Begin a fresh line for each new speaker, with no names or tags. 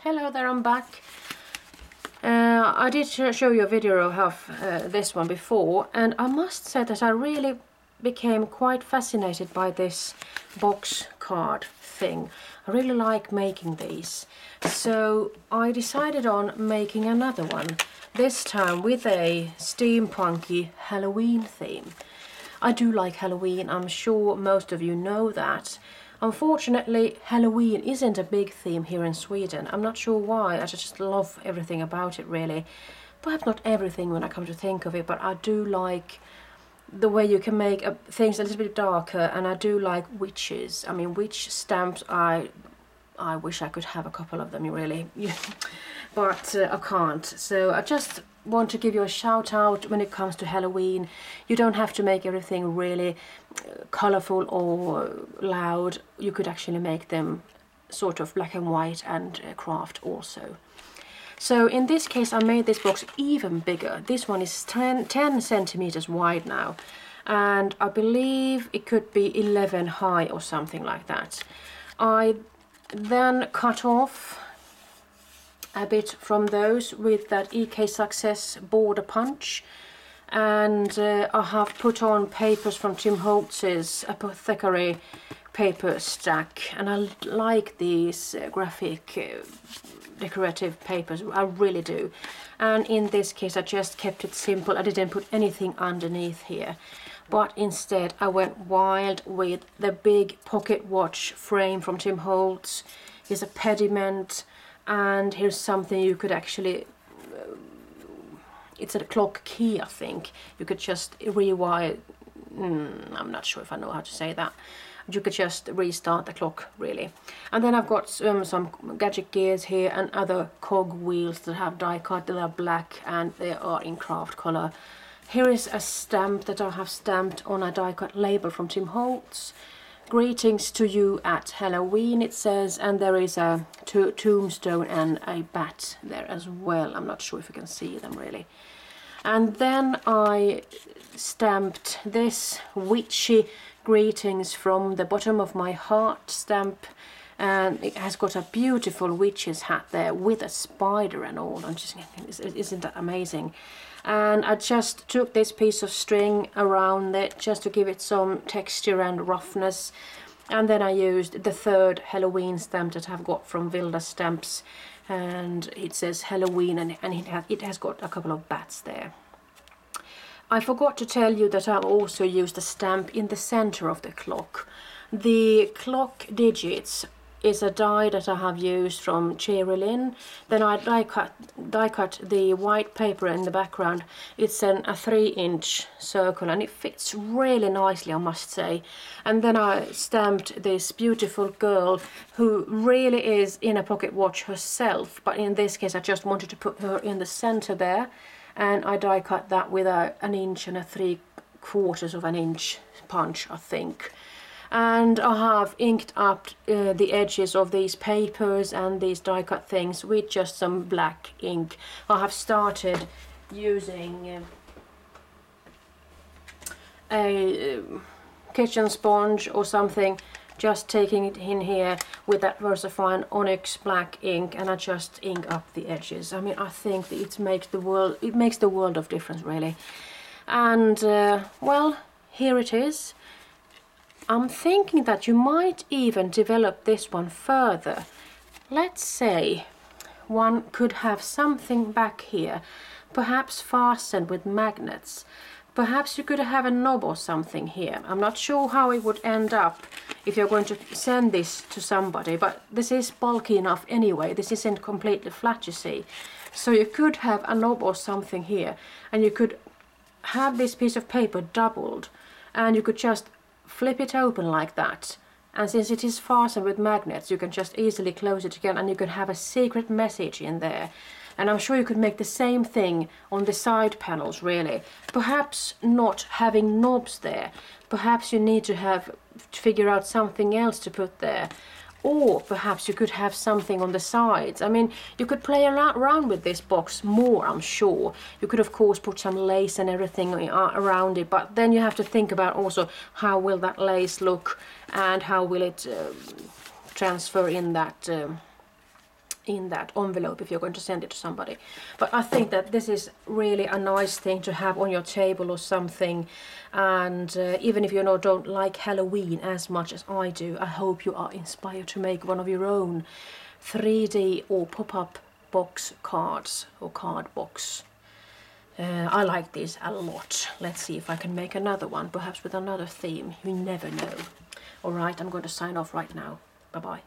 Hello there, I'm back. I did show you a video of this one before, and I must say that I really became quite fascinated by this box card thing. I really like making these. So I decided on making another one, this time with a steampunky Halloween theme. I do like Halloween, I'm sure most of you know that. Unfortunately, Halloween isn't a big theme here in Sweden. I'm not sure why, I just love everything about it really. Perhaps not everything when I come to think of it, but I do like the way you can make things a little bit darker, and I do like witches. I mean, witch stamps, I wish I could have a couple of them really, but I can't. So I just want to give you a shout out when it comes to Halloween. You don't have to make everything really colorful or loud. You could actually make them sort of black and white and craft also. So in this case I made this box even bigger. This one is 10 centimeters wide now, and I believe it could be 11 high or something like that. I then cut off a bit from those with that EK Success border punch, and I have put on papers from Tim Holtz's Apothecary paper stack, and I like these graphic decorative papers, I really do. And in this case I just kept it simple. I didn't put anything underneath here, but instead I went wild with the big pocket watch frame from Tim Holtz. Here's a pediment, and here's something you could actually, it's a clock key I think. You could just rewire, I'm not sure if I know how to say that. You could just restart the clock really. And then I've got some gadget gears here and other cog wheels that have die cut, that are black and they are in craft color. Here is a stamp that I have stamped on a die cut label from Tim Holtz. Greetings to you at Halloween, it says, and there is a tombstone and a bat there as well. I'm not sure if you can see them really. And then I stamped this witchy greetings from the bottom of my heart stamp, and it has got a beautiful witch's hat there with a spider and all. I'm just thinking, isn't that amazing? And I just took this piece of string around it just to give it some texture and roughness, and then I used the third Halloween stamp that I've got from Vilda Stamps, and it says Halloween, and it has got a couple of bats there. I forgot to tell you that I also used a stamp in the center of the clock. The clock digits is a die that I have used from Cherry Lynn. Then I die cut the white paper in the background. It's a 3-inch circle, and it fits really nicely, I must say. And then I stamped this beautiful girl who really is in a pocket watch herself, but in this case I just wanted to put her in the center there. And I die cut that with an inch and a 3/4 of an inch punch, I think. And I have inked up the edges of these papers and these die cut things with just some black ink. I have started using a kitchen sponge or something, just taking it in here with that VersaFine Onyx black ink, and I just ink up the edges. I mean, I think that it makes the world of difference really. And well, here it is. I'm thinking that you might even develop this one further. Let's say one could have something back here, perhaps fastened with magnets. Perhaps you could have a knob or something here. I'm not sure how it would end up if you're going to send this to somebody, but this is bulky enough anyway. This isn't completely flat, you see. So you could have a knob or something here, and you could have this piece of paper doubled, and you could just flip it open like that. And since it is fastened with magnets, you can just easily close it again, and you can have a secret message in there. And I'm sure you could make the same thing on the side panels really. Perhaps not having knobs there. Perhaps you need to figure out something else to put there. Or perhaps you could have something on the sides. I mean, you could play around with this box more, I'm sure. You could of course put some lace and everything around it, but then you have to think about also how will that lace look, and how will it transfer in that in that envelope if you're going to send it to somebody. But I think that this is really a nice thing to have on your table or something. And even if you don't like Halloween as much as I do, I hope you are inspired to make one of your own 3D or pop-up box cards or card box. I like these a lot. Let's see if I can make another one, perhaps with another theme. You never know. Alright, I'm going to sign off right now. Bye-bye.